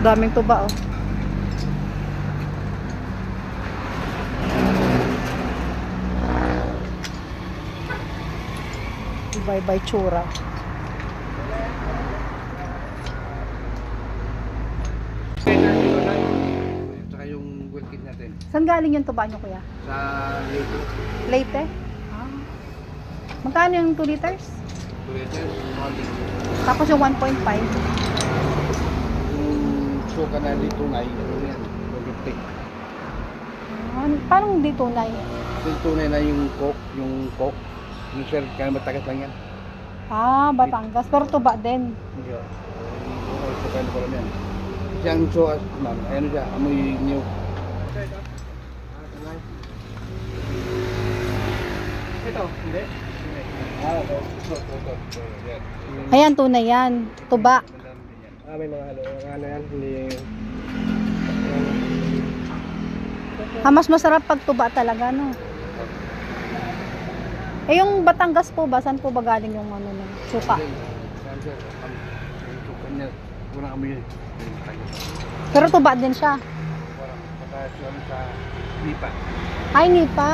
Daming tuba, oh. Bye-bye tsura. Saka yung gold kit natin. Saan galing yung tuba nyo, kuya? Sa Leyte. Leyte? Ah. Magkano yung 2 liters? 2 liters. Tapos yung 1.5? Yung suka na dito na ano yan. 250. Parang hindi tunay. Yung tunay na yung coke. Yung sir, kaya matagas lang yan. Ah, Batangas. Pero tuba din. Hindi o. Yung suka na pala yan. Kasi ang suka, ma'am, ano siya, amoy new. Ito, hindi? Okay. Yan. Ayan, tunay yan. Tuba. May mga ano yan, hindi... Mas masarap pag tuba talaga, no? Eh, yung Batangas po ba? Saan po ba galing yung ano ng suka? Suka niya, unang amoy yun. Pero tuba din siya. Sa lipa. Ay, nipa.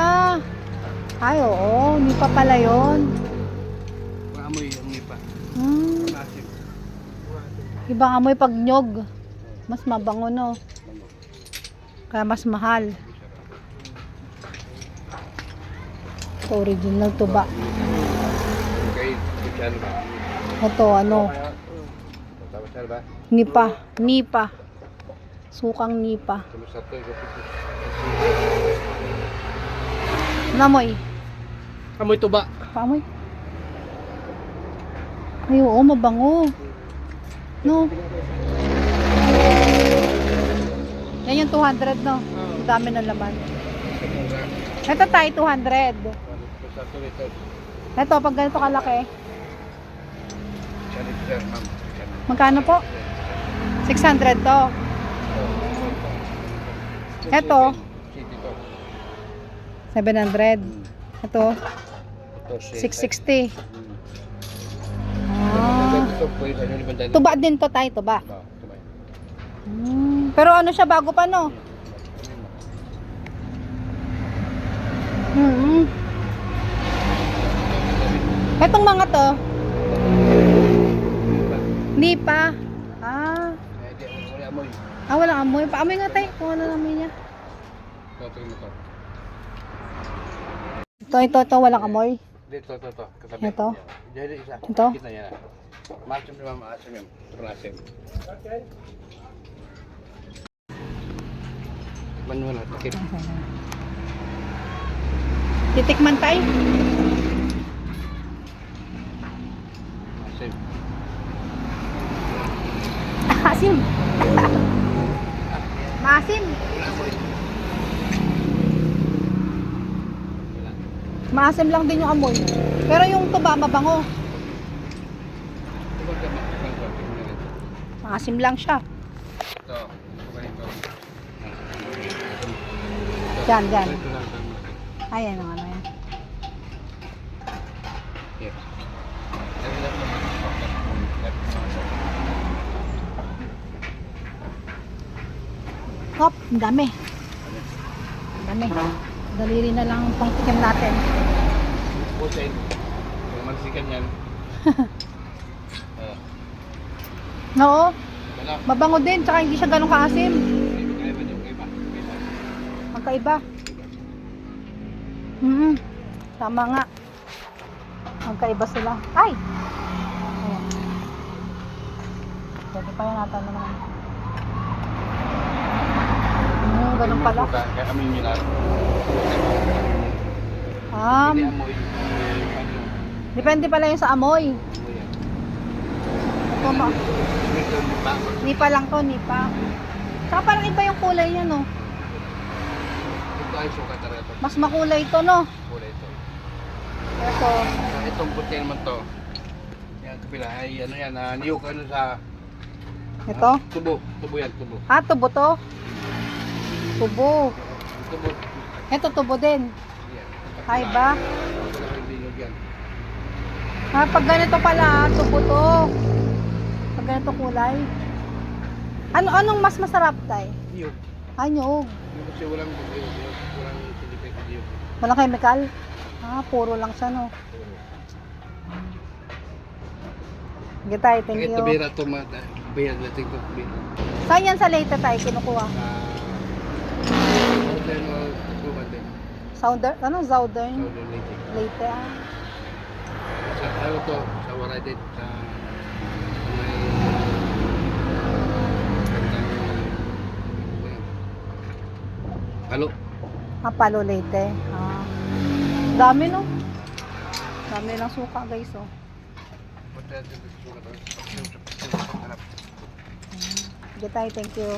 Ay, oo. Nipa pala yun. Unang amoy yung lipa. Masim. Ibang amoy pag nyog. Mas mabango, no? Kaya mas mahal. Original tuba. Okay, kutsara ba? Ito, ano? Kutsara ba? Nipa. Nipa. Sukang nipa. Tumusap to, Namoy. amoy tuba. Paamoy. Ay, oo, mabango. No? Yan yung 200, no? Ang dami ng laman. Ito tayo, 200. Ito, pag ganito kalaki. Magkano po? 600 to. Ito, 700. Ito, 660. Ah. Tuba din to tayo, tuba. Pero ano siya, bago pa, no? Etong mga to, nipa. Ah. Ah, walang amoy. Paamoy nga tayo. Kung ano amoy niya. Ito, walang amoy. Dito. Katabi. Ito? Jadi isa. Ito? Kita niya na. Macam naman maasim yun. Pernasem. Tikman mo na. Tikit. Titikman tayo. Maasim. Maasim. Maasim. Maasim lang din yung amoy. Pero yung tuba, mabango. Maasim lang siya. Ito. Ito. Yan. Ayan ang ano yan. Yes. Hop, ang dami. Ang dami. Daliri na lang ang pangtikim natin. Pusin. Kung magsikan yan. Oo. Wala. Mabango din, tsaka hindi siya ganun kaasim. Magkaiba yung iba. Magkaiba. Tama nga. Magkaiba sila. Ay! Ayan. Pwede pa yan natin naman. Ganun pala. Kaya kami yung milar. Hindi amoy. Depende pala yung sa amoy. Ito, nipa lang to, nipa. Saka parang iba yung kulay niya, no? Ito ay suka talaga to. Mas makulay ito, no? Kulay ito. Ito. Itong puti naman to. Yan kapila ay ano yan, niyok ano sa Ito? tubo. Tubo yan, tubo. Ah, tubo to? Tubo. Tubo. Ito, tubo din. Yan. Ay ba? Hindi yan. Ah, pag ganito pala, tubo to. Pag ganito kulay. Anong mas masarap, tay? Niyog. Nyog. Yung kasi walang tinipay sa niyog. Walang chemical? Puro lang siya, no? Sige, tay. Thank Kahit you. tabira ito, bayad natin ito. Saan yan sa Leyte, tay? Kinukuha? Southern o Tacloban din. Southern? Southern? Southern Leyte. Leyte, Sa ano to, sa Waray din, sa may Halo. Palo Leyte. Dami, no? Dami ng suka, guys, oh. Sige, tay. Thank you.